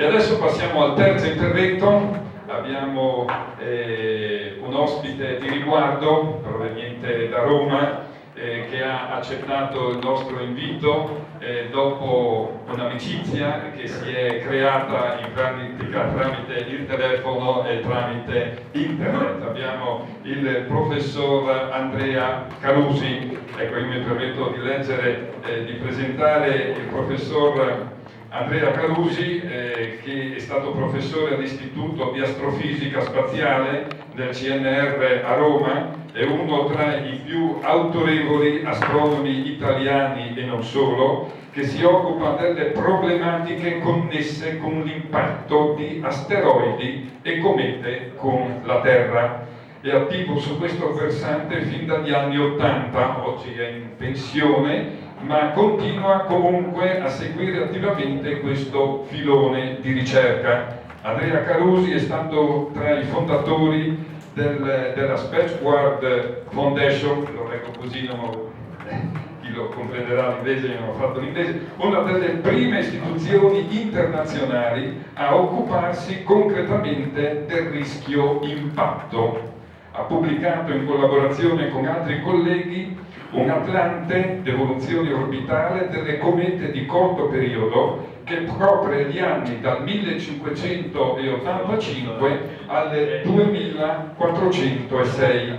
E adesso passiamo al terzo intervento. Abbiamo un ospite di riguardo proveniente da Roma che ha accettato il nostro invito dopo un'amicizia che si è creata in pratica tramite il telefono e tramite internet. Abbiamo il professor Andrea Carusi. Ecco, io mi permetto di leggere, di presentare il professor Andrea Carusi, che è stato professore all'Istituto di Astrofisica Spaziale del CNR a Roma, è uno tra i più autorevoli astronomi italiani e non solo, che si occupa delle problematiche connesse con l'impatto di asteroidi e comete con la Terra. È attivo su questo versante fin dagli anni '80, oggi è in pensione, ma continua comunque a seguire attivamente questo filone di ricerca. Andrea Carusi è stato tra i fondatori della Spaceward Foundation, lo leggo così, chi lo comprenderà l'inglese, io non ho fatto l'inglese, una delle prime istituzioni internazionali a occuparsi concretamente del rischio impatto. Ha pubblicato in collaborazione con altri colleghi un Atlante d'evoluzione orbitale delle comete di corto periodo che copre gli anni dal 1585 al 2406.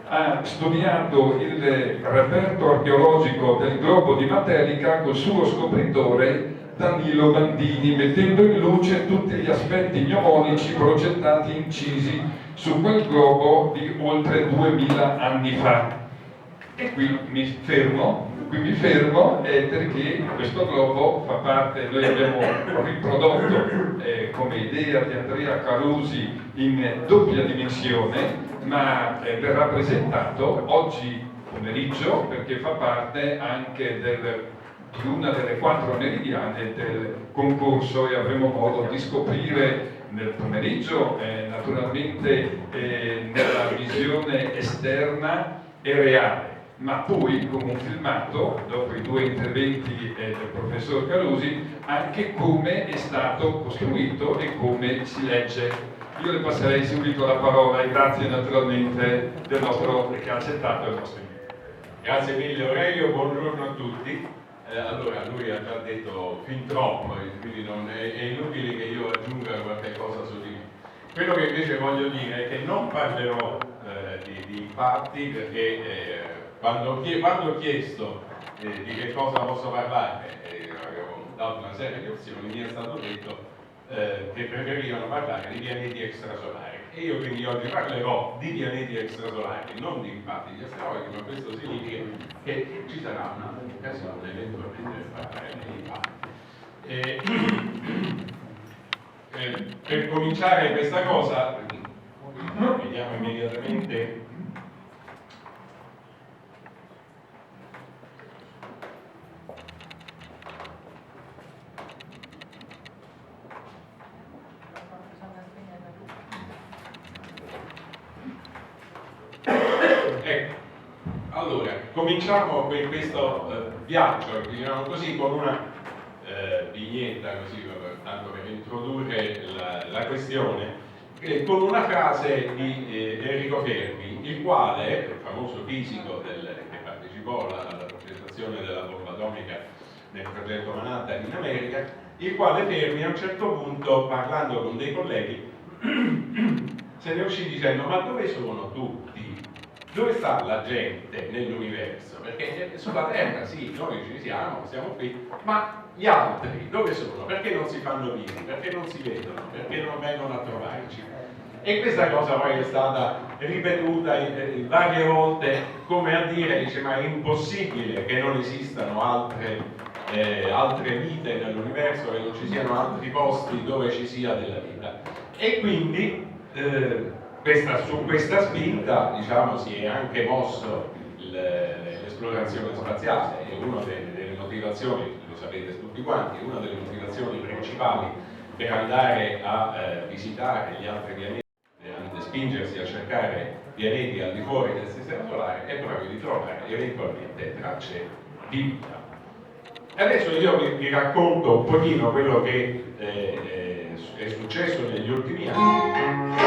Ha studiato il reperto archeologico del globo di Materica col suo scopritore Danilo Bandini, mettendo in luce tutti gli aspetti gnomonici progettati e incisi su quel globo di oltre 2000 anni fa. E qui mi fermo perché questo globo fa parte, noi abbiamo riprodotto come idea di Andrea Carusi in doppia dimensione, ma verrà presentato oggi pomeriggio perché fa parte anche di una delle 4 meridiane del concorso e avremo modo di scoprire nel pomeriggio, naturalmente nella visione esterna e reale, ma poi con un filmato, dopo i 2 interventi del professor Carusi, anche come è stato costruito e come si legge. Io le passerei subito la parola e grazie naturalmente del nostro che ha accettato il nostro invito. Grazie mille Aurelio, buongiorno a tutti. Allora, lui ha già detto fin troppo, quindi è inutile che io aggiunga qualche cosa su di me. Quello che invece voglio dire è che non parlerò di impatti perché quando ho chiesto di che cosa posso parlare, avevo dato una serie di opzioni, mi è stato detto che preferivano parlare di pianeti extrasolari. E io quindi oggi parlerò di pianeti extrasolari, non di impatti di asteroidi, ma questo significa che ci sarà un'occasione eventualmente per parlare di impatti. Per cominciare questa cosa, vediamo immediatamente. Ecco, allora, cominciamo questo viaggio, diciamo così, con una vignetta, così, tanto per introdurre la questione, con una frase di Enrico Fermi, il quale, il famoso fisico che partecipò alla progettazione della bomba atomica nel progetto Manhattan in America, il quale Fermi a un certo punto, parlando con dei colleghi, se ne uscì dicendo: ma dove sono tutti? Dove sta la gente nell'universo? Perché sulla Terra sì, noi ci siamo qui, ma gli altri dove sono? Perché non si fanno vivi? Perché non si vedono? Perché non vengono a trovarci? E questa cosa poi è stata ripetuta varie volte, come a dire, dice, ma è impossibile che non esistano altre vite nell'universo, che non ci siano altri posti dove ci sia della vita. E quindi su questa spinta, diciamo, si è anche mosso l'esplorazione spaziale. E una delle motivazioni, lo sapete tutti quanti, una delle motivazioni principali per andare a visitare gli altri pianeti, spingersi a cercare pianeti al di fuori del sistema solare, è proprio di trovare eventualmente tracce di vita. Adesso io vi racconto un pochino quello che è successo negli ultimi anni.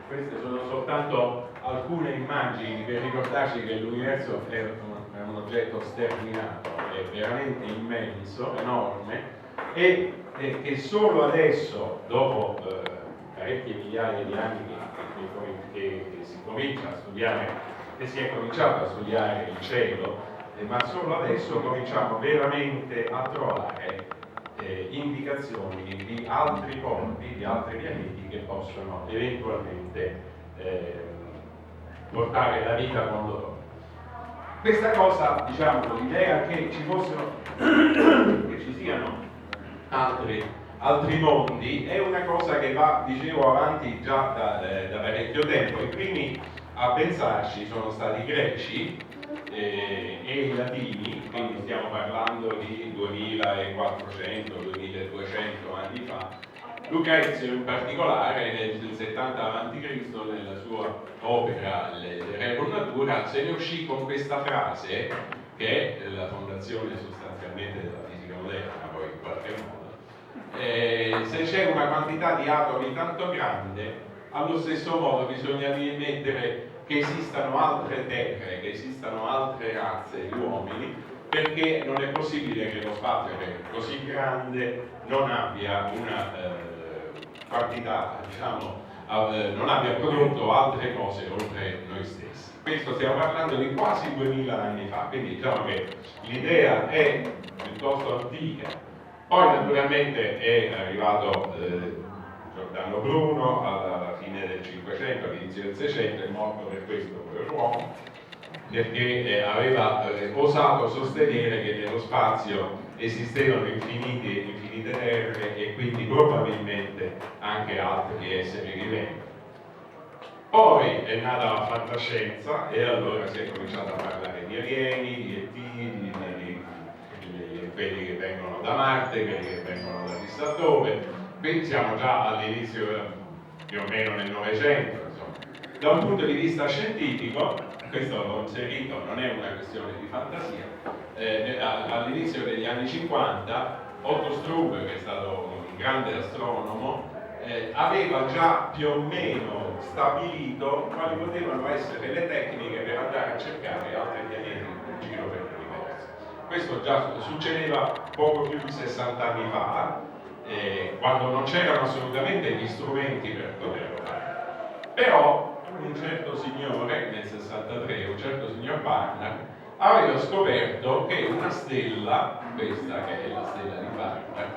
Queste sono soltanto alcune immagini per ricordarci che l'universo è un oggetto sterminato, è veramente immenso, enorme, e che solo adesso, dopo parecchie migliaia di anni che si comincia a studiare, che si è cominciato a studiare il cielo, ma solo adesso cominciamo veramente a trovare indicazioni di altri corpi, di altri pianeti che possono eventualmente portare la vita con loro. Questa cosa, diciamo, l'idea che ci fossero, che ci siano altri mondi, è una cosa che va, dicevo, avanti già da parecchio tempo. I primi a pensarci sono stati i greci e i latini, quindi stiamo parlando di 2400-2200 anni fa. Lucrezio in particolare nel 70 a.C. nella sua opera Le Rerum Natura se ne uscì con questa frase che è la fondazione sostanzialmente della fisica moderna, poi in qualche modo. Se c'è una quantità di atomi tanto grande, allo stesso modo bisogna rimettere che esistano altre terre, che esistano altre razze di uomini, perché non è possibile che lo spazio che è così grande non abbia una quantità, diciamo, non abbia prodotto altre cose oltre noi stessi. Questo stiamo parlando di quasi 2000 anni fa, quindi diciamo che l'idea è piuttosto antica. Poi naturalmente è arrivato Giordano Bruno alla fine del 500, all'inizio del 600, è morto per questo uomo, perché aveva osato sostenere che nello spazio esistevano infinite terre e quindi probabilmente anche altri esseri viventi. Poi è nata la fantascienza e allora si è cominciato a parlare di alieni, di ET, di quelli che vengono da Marte, quelli che vengono da chissà dove. Qui siamo già all'inizio, più o meno nel Novecento, insomma. Da un punto di vista scientifico, questo l'ho inserito, non è una questione di fantasia, all'inizio degli anni 50 Otto Struve, che è stato un grande astronomo, aveva già più o meno stabilito quali potevano essere le tecniche per andare a cercare altri pianeti in giro per l'universo. Questo già succedeva poco più di 60 anni fa, quando non c'erano assolutamente gli strumenti per poterlo fare. Però un certo signore nel 63, un certo signor Barnard, aveva scoperto che una stella, questa che è la stella di Barnard,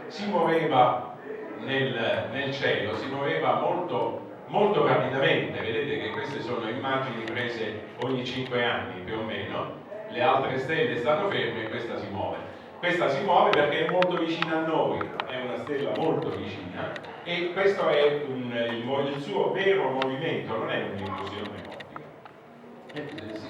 si muoveva nel cielo, si muoveva molto rapidamente. Vedete che queste sono immagini prese ogni 5 anni più o meno. Le altre stelle stanno ferme e questa si muove. Questa si muove perché è molto vicina a noi, è una stella molto vicina, e questo è il suo vero movimento, non è un'illusione ottica.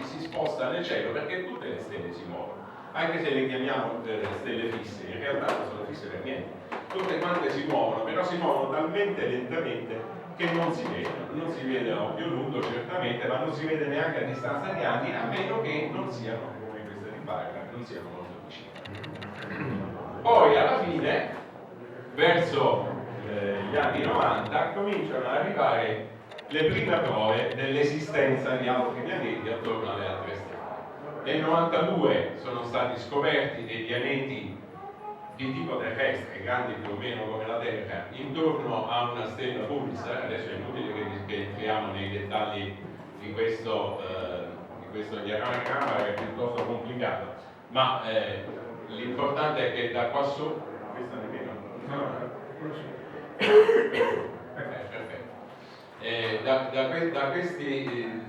Si sposta nel cielo perché tutte le stelle si muovono, anche se le chiamiamo stelle fisse, in realtà non sono fisse per niente. Tutte quante si muovono, però si muovono talmente lentamente che non si vede a occhio nudo certamente, ma non si vede neanche a distanza di anni, a meno che non siano come queste di Barnard, non siano molto vicine. Poi alla fine, verso gli anni 90, cominciano ad arrivare le prime prove dell'esistenza di altri pianeti attorno alle altre stelle. Nel 92 sono stati scoperti dei pianeti di tipo terrestre, grandi più o meno come la Terra, intorno a una stella pulsar. Adesso è inutile che entriamo nei dettagli di questo diagramma, che è piuttosto complicato, ma l'importante è che da qua su, questa nemmeno, perfetto. Da questi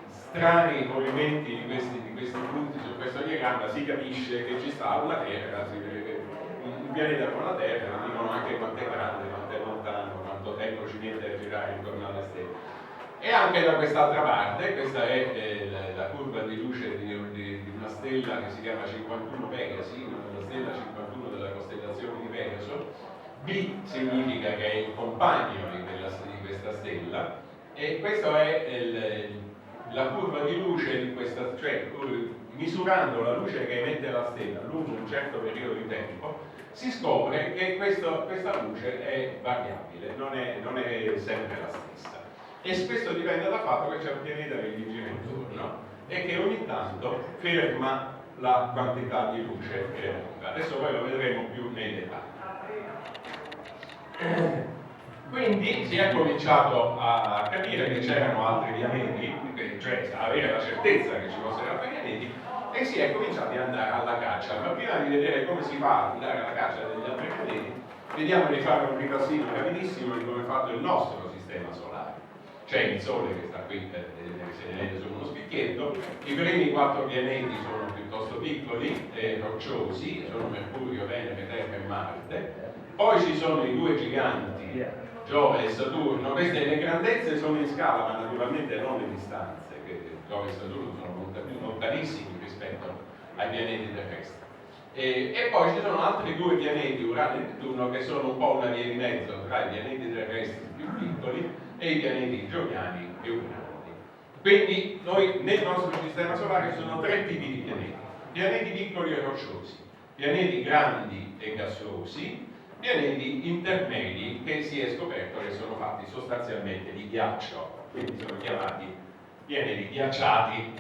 strani movimenti di questi punti su questo diagramma si capisce che ci sta una Terra, un pianeta come la Terra, dicono anche quanto è grande, quanto è lontano, quanto tempo ci mette a girare intorno alle stelle. E anche da quest'altra parte, questa è la curva di luce di una stella che si chiama 51 Pegasi, la stella 51 della costellazione di Pegaso. B significa che è il compagno di questa stella, e questa è la curva di luce di questa, cioè misurando la luce che emette la stella lungo un certo periodo di tempo, si scopre che questa luce è variabile, non è sempre la stessa. E questo dipende dal fatto che c'è un pianeta che gli gira intorno e che ogni tanto ferma la quantità di luce che emerge. Adesso poi lo vedremo più nei dettagli. Quindi si è cominciato a capire che c'erano altri pianeti, cioè avere la certezza che ci fossero altri pianeti, e si è cominciati ad andare alla caccia. Ma prima di vedere come si fa ad andare alla caccia degli altri pianeti, vediamo di fare un ripassino rapidissimo di come è fatto il nostro sistema solare. C'è il Sole che sta qui, se ne vede su uno spicchietto. I primi 4 pianeti sono piuttosto piccoli e rocciosi, sono Mercurio, Venere, Terra e Marte. Poi ci sono i 2 giganti, Giove e Saturno. Queste le grandezze sono in scala, ma naturalmente non le distanze, che Giove e Saturno sono lontanissimi rispetto ai pianeti terrestri. E poi ci sono altri 2 pianeti, Urano e Nettuno, che sono un po' una via di mezzo tra i pianeti terrestri più piccoli e i pianeti giovani più grandi. Quindi noi nel nostro sistema solare ci sono 3 tipi di pianeti: pianeti piccoli e rocciosi, pianeti grandi e gassosi, pianeti intermedi che si è scoperto che sono fatti sostanzialmente di ghiaccio, quindi sono chiamati pianeti ghiacciati.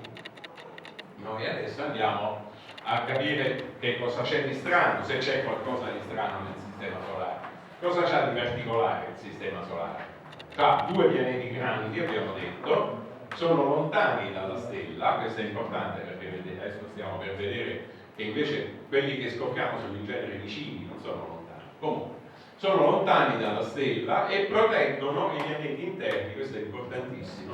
Noi adesso andiamo a capire che cosa c'è di strano, se c'è qualcosa di strano nel sistema solare. Cosa c'ha di particolare il sistema solare? Tra 2 pianeti grandi, abbiamo detto, sono lontani dalla stella. Questo è importante perché adesso stiamo per vedere che invece quelli che scopriamo sono in genere vicini, non sono lontani. Comunque, sono lontani dalla stella e proteggono i pianeti interni. Questo è importantissimo.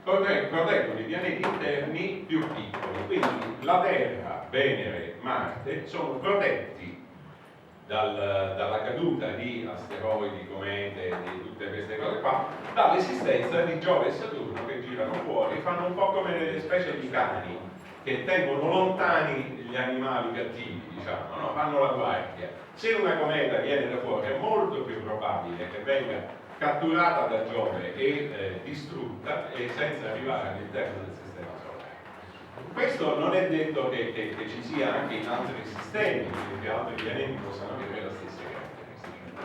Proteggono i pianeti interni più piccoli. Quindi la Terra, Venere, Marte sono protetti dalla caduta di asteroidi, comete, di tutte queste cose qua, dall'esistenza di Giove e Saturno che girano fuori, fanno un po' come delle specie di cani che tengono lontani gli animali cattivi, diciamo, no? Fanno la guardia. Se una cometa viene da fuori è molto più probabile che venga catturata da Giove e distrutta, e senza arrivare all'interno del sistema solare. Questo non è detto che ci sia anche in altri sistemi, che altri pianeti possano avere la stessa caratteristica.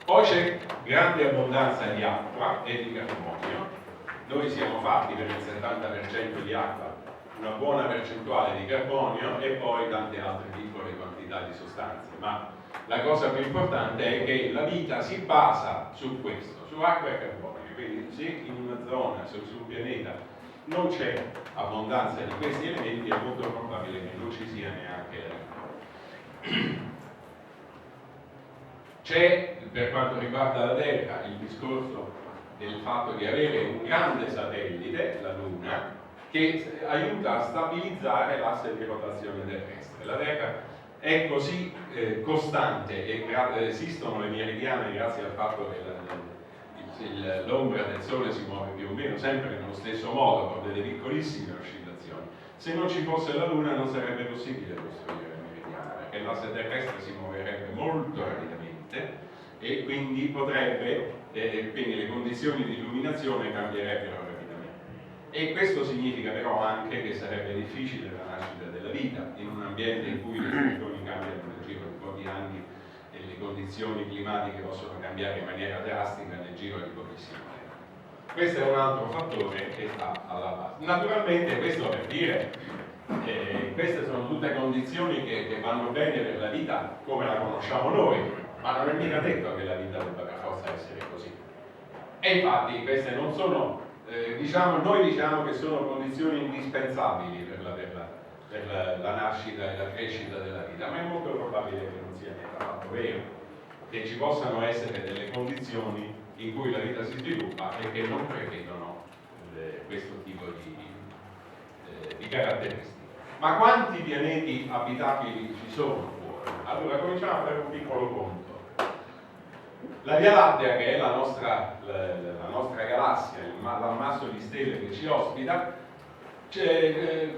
Poi c'è grande abbondanza di acqua e di carbonio. Noi siamo fatti per il 70% di acqua, una buona percentuale di carbonio e poi tante altre piccole quantità di sostanze, ma la cosa più importante è che la vita si basa su questo, su acqua e carbonio. Quindi se in una zona, se su un pianeta non c'è abbondanza di questi elementi, è molto probabile che non ci sia neanche l'acqua. C'è, per quanto riguarda la Terra, il discorso del fatto di avere un grande satellite, la Luna, che aiuta a stabilizzare l'asse di rotazione terrestre. La Terra è così costante e esistono le meridiane grazie al fatto che l'ombra del Sole si muove più o meno sempre nello stesso modo, con delle piccolissime oscillazioni. Se non ci fosse la Luna non sarebbe possibile costruire le meridiane, perché l'asse terrestre si muoverebbe molto rapidamente e quindi quindi le condizioni di illuminazione cambierebbero rapidamente. E questo significa però anche che sarebbe difficile la nascita della vita in un ambiente in cui le stagioni cambiano nel giro di pochi anni e le condizioni climatiche possono cambiare in maniera drastica nel giro di pochissimo tempo. Questo è un altro fattore che sta alla base. Naturalmente questo per dire, queste sono tutte condizioni che vanno bene per la vita come la conosciamo noi, ma non è mica detto che la vita debba per forza essere così. E infatti queste non sono, noi diciamo che sono condizioni indispensabili per la nascita e la crescita della vita, ma è molto probabile che non sia affatto vero, che ci possano essere delle condizioni in cui la vita si sviluppa e che non prevedono questo tipo di caratteristiche. Ma quanti pianeti abitabili ci sono fuori? Allora cominciamo a fare un piccolo conto. La Via Lattea, che è la nostra galassia, l'ammasso di stelle che ci ospita,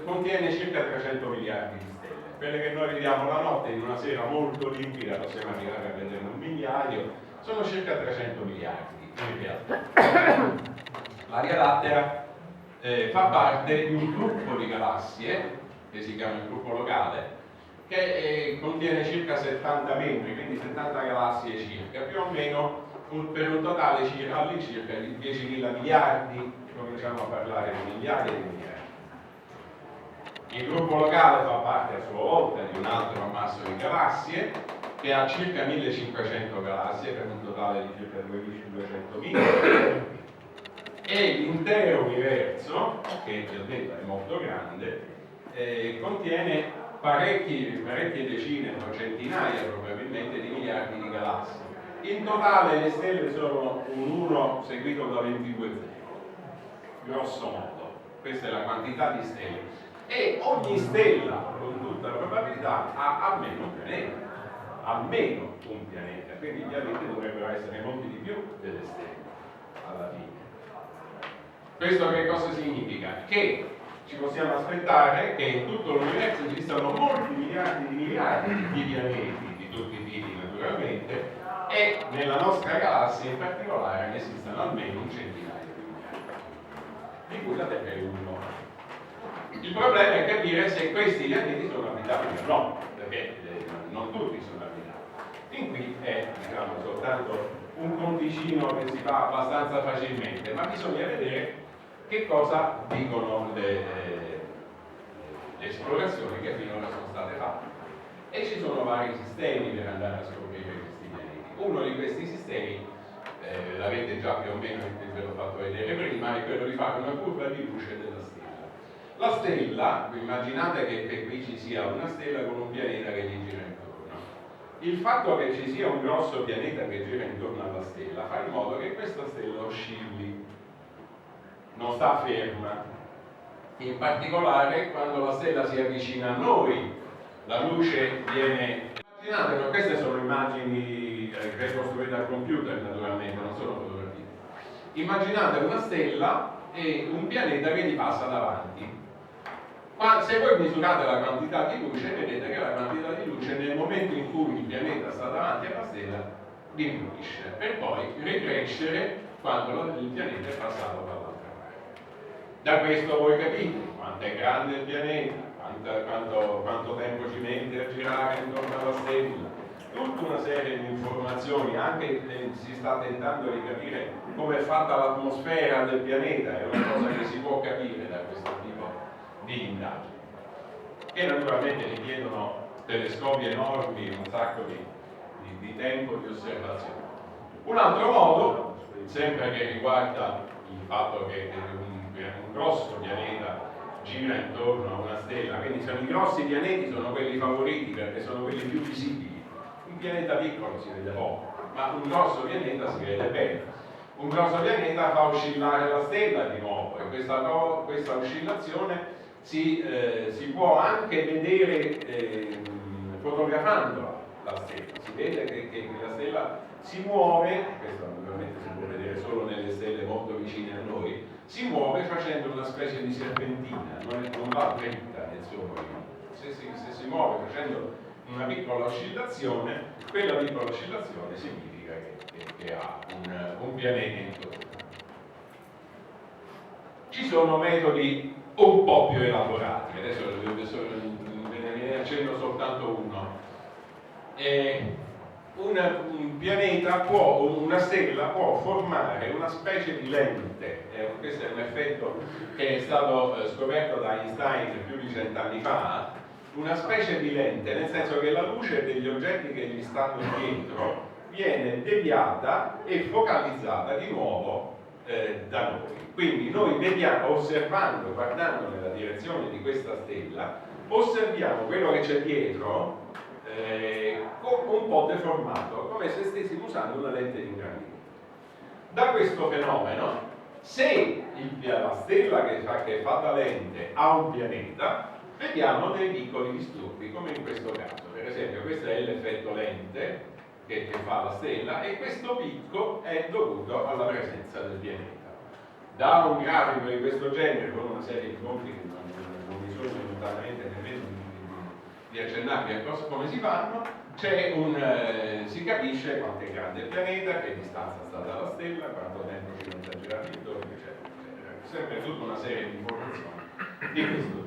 contiene circa 300 miliardi di stelle. Quelle che noi vediamo la notte in una sera molto limpida, possiamo arrivare a vedere 1 miliardo, sono circa 300 miliardi in realtà. La Via Lattea fa parte di un gruppo di galassie, che si chiama il gruppo locale, che contiene circa 70 membri, quindi 70 galassie circa, più o meno per un totale all'incirca di 10.000 miliardi, cominciamo a parlare di miliardi e di miliardi. Il gruppo locale fa parte a sua volta di un altro ammasso di galassie che ha circa 1500 galassie per un totale di circa 200.000 e l'intero universo, che vi ho detto è molto grande, contiene parecchie decine o centinaia probabilmente di miliardi di galassie. In totale le stelle sono un 1 seguito da 22 zeri, grosso modo. Questa è la quantità di stelle. E ogni stella, con tutta probabilità, ha almeno un pianeta. Almeno un pianeta. Quindi gli pianeti dovrebbero essere molti di più delle stelle, alla fine. Questo che cosa significa? Che ci possiamo aspettare che in tutto l'universo esistano molti miliardi di pianeti, di tutti i tipi naturalmente, e nella nostra galassia in particolare ne esistano almeno un centinaio di miliardi, di cui la Terra è uno. Il problema è capire se questi pianeti sono abitabili o no, perché non tutti sono abitabili. Fin qui è soltanto un conticino che si fa abbastanza facilmente, ma bisogna vedere che cosa dicono le esplorazioni che finora sono state fatte. E ci sono vari sistemi per andare a scoprire questi pianeti. Uno di questi sistemi, l'avete già più o meno, ve l'ho fatto vedere prima, è quello di fare una curva di luce della stella. La stella, immaginate che qui ci sia una stella con un pianeta che gli gira intorno. Il fatto che ci sia un grosso pianeta che gira intorno alla stella fa in modo che questa stella oscilli, non sta ferma. In particolare quando la stella si avvicina a noi, la luce viene... Immaginate, queste sono immagini ricostruite al computer naturalmente, non sono fotografie. Immaginate una stella e un pianeta che gli passa davanti. Ma se voi misurate la quantità di luce, vedete che la quantità di luce nel momento in cui il pianeta sta davanti alla stella diminuisce, per poi ricrescere quando il pianeta è passato dall'altra parte. Da questo voi capite quanto è grande il pianeta, quanto tempo ci mette a girare intorno alla stella, tutta una serie di informazioni, anche si sta tentando di capire come è fatta l'atmosfera del pianeta, è una cosa che si può capire da questo tipo di indagini, che naturalmente richiedono telescopi enormi, un sacco di tempo di osservazione. Un altro modo, sempre che riguarda il fatto che un grosso pianeta gira intorno a una stella, quindi i grossi pianeti sono quelli favoriti perché sono quelli più visibili. Un pianeta piccolo si vede poco, ma un grosso pianeta si vede bene. Un grosso pianeta fa oscillare la stella di nuovo e questa oscillazione si può anche vedere fotografando la stella. Si vede che la stella si muove, questo naturalmente si può vedere solo nelle stelle molto vicine a noi, si muove facendo una specie di serpentina, non va dritta nel suo movimento. Se si muove facendo una piccola oscillazione, quella piccola oscillazione significa che ha un pianeta intorno. Ci sono metodi un po' più elaborati, adesso ve ne accenno soltanto uno. un pianeta può, una stella può formare una specie di lente. Questo è un effetto che è stato scoperto da Einstein più di 100 anni fa, una specie di lente, nel senso che la luce degli oggetti che gli stanno dietro viene deviata e focalizzata di nuovo da noi. Quindi noi vediamo, osservando, guardando nella direzione di questa stella, osserviamo quello che c'è dietro un po' deformato, come se stessimo usando una lente di ingrandimento. Da questo fenomeno, se la stella che è fatta lente ha un pianeta, vediamo dei piccoli disturbi, come in questo caso. Per esempio, questo è l'effetto lente che fa la stella, e questo picco è dovuto alla presenza del pianeta. Da un grafico di questo genere, con una serie di conti che non mi sono lontanamente nemmeno di accennarvi a cosa, come si fanno, si capisce quanto è grande il pianeta, che distanza sta dalla stella, quanto tempo ci mette a girare intorno, eccetera, eccetera. Sempre tutta una serie di informazioni di questo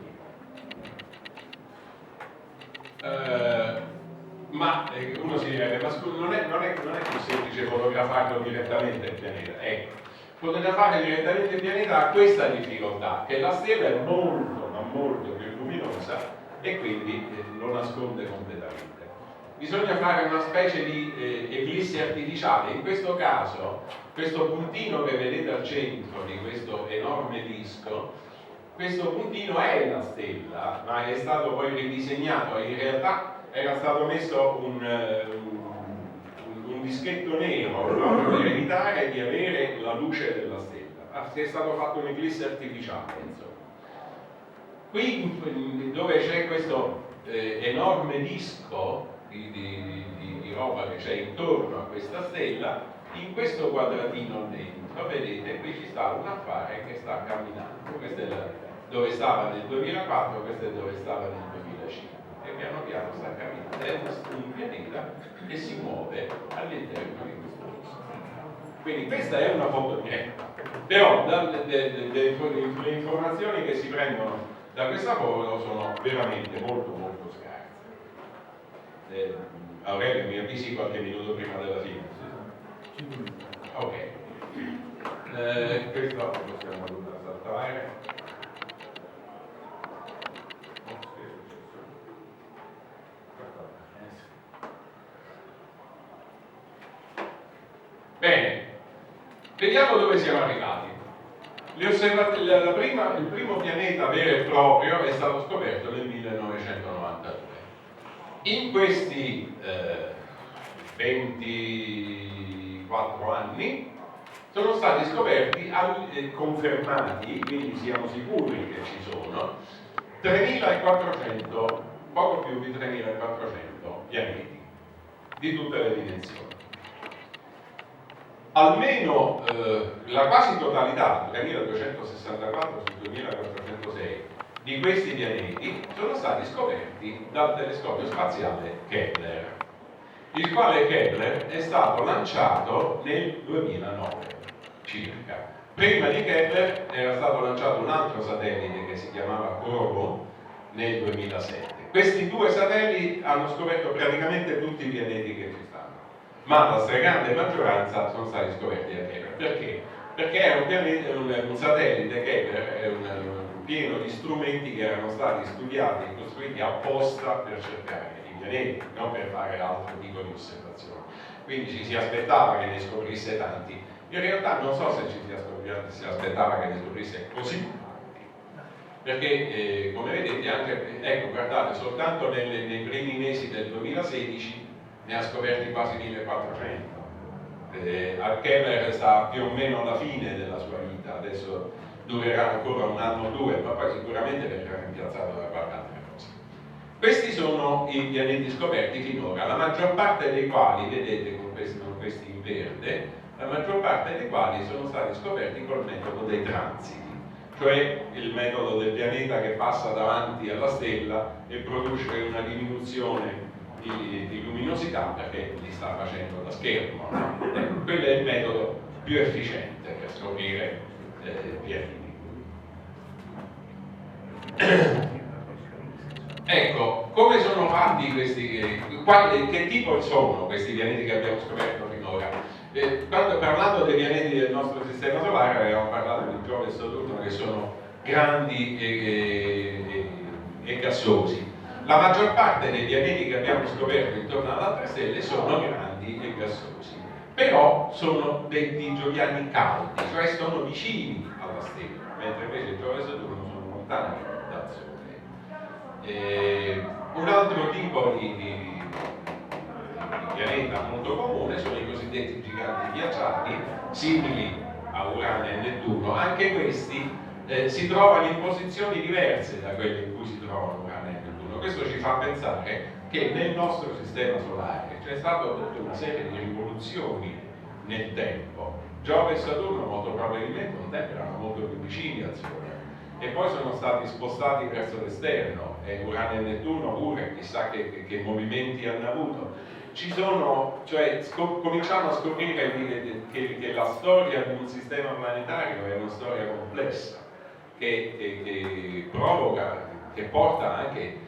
tipo. Ma uno si direbbe, ma scusa, non è più semplice fotografarlo direttamente il pianeta. Ecco, fotografare direttamente il pianeta ha questa difficoltà, che la stella è molto, ma molto più luminosa e quindi lo nasconde completamente. Bisogna fare una specie di eclissi artificiale. In questo caso, questo puntino che vedete al centro di questo enorme disco, questo puntino è la stella, ma è stato poi ridisegnato. In realtà era stato messo un dischetto nero proprio per evitare di avere la luce della stella. È stato fatto un'eclisse artificiale, insomma. Qui dove c'è questo enorme disco di roba che c'è intorno a questa stella, in questo quadratino dentro, vedete, qui ci sta un affare che sta camminando. Questo è dove stava nel 2004, questo è dove stava nel 2005. E piano piano sta camminando. È un pianeta che si muove all'interno di questo disco. Quindi questa è una foto diretta. Però le informazioni che si prendono da questa foto sono veramente molto molto scarse. Aurelio, mi avvisi qualche minuto prima della fine? Ok. Questo possiamo saltare. Bene, vediamo dove siamo arrivati. Il primo pianeta vero e proprio è stato scoperto nel 1992. In questi 24 anni sono stati scoperti, confermati, quindi siamo sicuri che ci sono, 3.400, poco più di 3.400 pianeti di tutte le dimensioni. Almeno la quasi totalità, 3264 su 2406, di questi pianeti sono stati scoperti dal telescopio spaziale Kepler, il quale Kepler è stato lanciato nel 2009 circa. Prima di Kepler era stato lanciato un altro satellite che si chiamava Corot nel 2007. Questi due satelliti hanno scoperto praticamente tutti i pianeti che ci stanno, ma la stragrande maggioranza sono stati scoperti da Kepler. Perché? Perché è un satellite, Kepler è pieno di strumenti che erano stati studiati e costruiti apposta per cercare i pianeti, non per fare altro tipo di osservazione. Quindi ci si aspettava che ne scoprisse tanti. In realtà non so se si aspettava che ne scoprisse così tanti, perché come vedete anche, ecco, guardate, soltanto nei primi mesi del 2016 ne ha scoperti quasi 1400. Kepler sta più o meno alla fine della sua vita, adesso durerà ancora un anno o due, ma poi sicuramente verrà rimpiazzato da qualche altra cosa. Questi sono i pianeti scoperti finora, la maggior parte dei quali, vedete con questi in verde, la maggior parte dei quali sono stati scoperti col metodo dei transiti, cioè il metodo del pianeta che passa davanti alla stella e produce una diminuzione di luminosità perché li sta facendo da schermo, no? Quello è il metodo più efficiente per scoprire pianeti. Ecco, come sono fatti questi, che tipo sono questi pianeti che abbiamo scoperto finora? Parlando dei pianeti del nostro sistema solare avevamo parlato di Giove e Saturno, che sono grandi e gassosi. La maggior parte dei pianeti che abbiamo scoperto intorno alle altre stelle sono grandi e gassosi, però sono dei gioviani caldi, cioè sono vicini alla stella, mentre invece Giove e Saturno sono lontani dal Sole. Un altro tipo di pianeta molto comune sono i cosiddetti giganti ghiacciati, simili a Urano e Nettuno. Anche questi si trovano in posizioni diverse da quelle in cui si trovano Urano e Nettuno. Questo ci fa pensare che nel nostro sistema solare c'è stata tutta una serie di rivoluzioni nel tempo. Giove e Saturno molto probabilmente un tempo erano molto più vicini al Sole e poi sono stati spostati verso l'esterno, e Urano e Nettuno pure, chissà che movimenti hanno avuto. Cominciamo a scoprire che la storia di un sistema planetario è una storia complessa, che provoca, che porta anche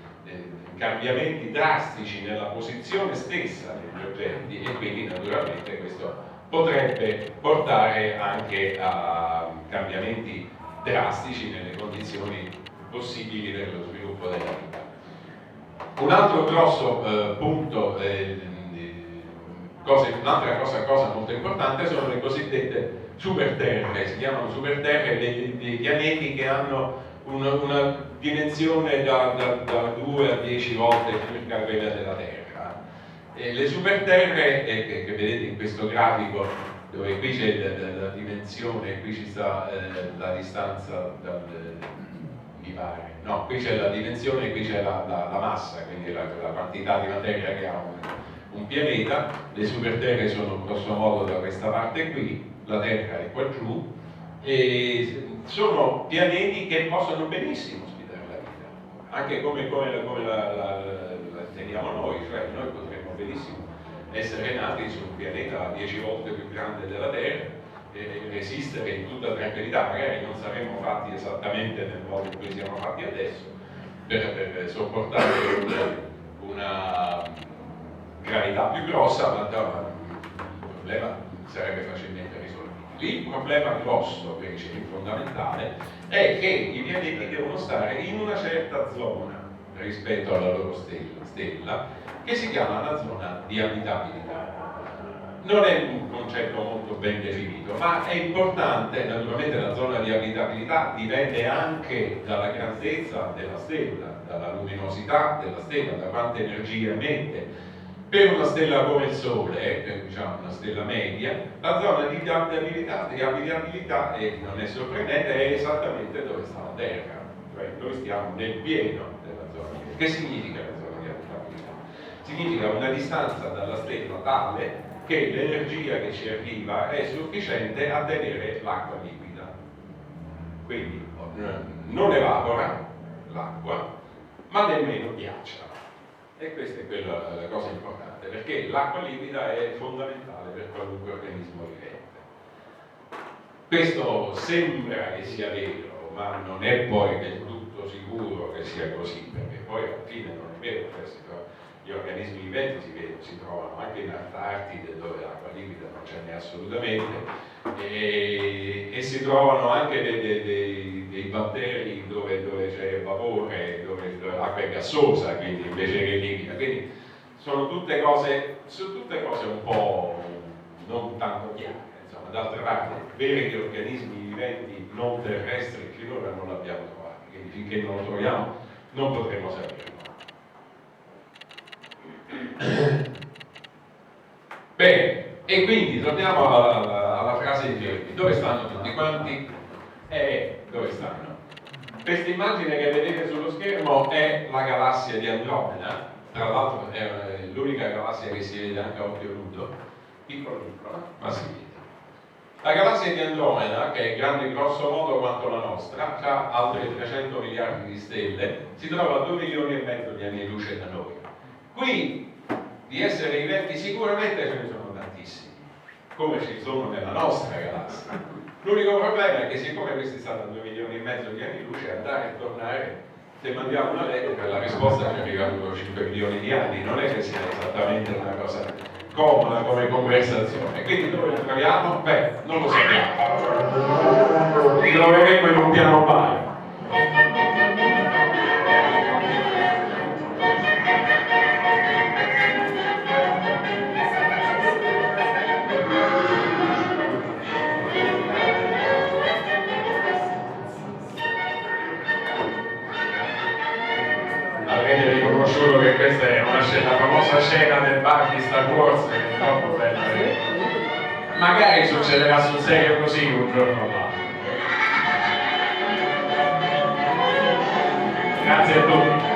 cambiamenti drastici nella posizione stessa degli oggetti, e quindi naturalmente questo potrebbe portare anche a cambiamenti drastici nelle condizioni possibili per lo sviluppo della vita. Un altro grosso punto, un'altra cosa molto importante sono le cosiddette superterre. Si chiamano superterre dei pianeti che hanno una dimensione da 2 a 10 volte circa quella della Terra. Le superterre, che vedete in questo grafico, dove qui c'è la dimensione, qui ci sta la distanza mi pare. No, qui c'è la dimensione e qui c'è la massa, quindi la quantità di materia che ha un pianeta. Le superterre sono grosso modo da questa parte qui, la Terra è qua giù, e sono pianeti che possono benissimo ospitare la vita, anche come la teniamo noi, cioè noi potremmo benissimo essere nati su un pianeta 10 volte più grande della Terra e resistere in tutta tranquillità. Magari non saremmo fatti esattamente nel modo in cui siamo fatti adesso per sopportare una gravità più grossa, ma il problema sarebbe facilmente risolvibile. Il problema grosso, il fondamentale, è che i pianeti devono stare in una certa zona rispetto alla loro stella, che si chiama la zona di abitabilità. Non è un concetto molto ben definito, ma è importante. Naturalmente la zona di abitabilità dipende anche dalla grandezza della stella, dalla luminosità della stella, da quanta energia emette. Per una stella come il Sole, diciamo una stella media, la zona di abitabilità e non è sorprendente, è esattamente dove sta la Terra, cioè noi stiamo nel pieno della zona. Che significa la zona di abitabilità? Significa una distanza dalla stella tale che l'energia che ci arriva è sufficiente a tenere l'acqua liquida, quindi non evapora l'acqua, ma nemmeno ghiaccia. E questa è la cosa importante, perché l'acqua liquida è fondamentale per qualunque organismo vivente. Questo sembra che sia vero, ma non è poi del tutto sicuro che sia così, perché poi alla fine non è vero. Gli organismi viventi si trovano anche in Antartide, dove l'acqua liquida non ce n'è assolutamente, e si trovano anche dei batteri dove c'è vapore, dove l'acqua è gassosa, quindi invece che liquida. Quindi sono tutte cose un po' non tanto chiare. Insomma, d'altra parte, veri organismi viventi non terrestri finora non l'abbiamo trovato, quindi finché non lo troviamo non potremo saperlo. Bene, e quindi torniamo alla frase di Fermi. Dove stanno tutti quanti? Dove stanno? Questa immagine che vedete sullo schermo è la galassia di Andromeda, tra l'altro è l'unica galassia che si vede anche a occhio nudo, piccola, ma si vede. La galassia di Andromeda, che è grande grosso modo quanto la nostra, ha altri 300 miliardi di stelle, si trova a 2 milioni e mezzo di anni luce da noi. Qui di esseri viventi sicuramente ce ne sono tantissimi, come ci sono nella nostra galassia. L'unico problema è che siccome questi stanno a 2 milioni e mezzo di anni luce, andare e tornare se mandiamo una lettera la risposta ci arriva dopo 5 milioni di anni, non è che sia esattamente una cosa comoda come conversazione. Quindi dove la troviamo? Beh, non lo sappiamo. Li troveremo in un piano bar. Avete riconosciuto che questa è una scena, la famosa scena del bar di Star Wars, che è troppo bella. Magari succederà sul serio così un giorno o l'altro. Grazie a tutti.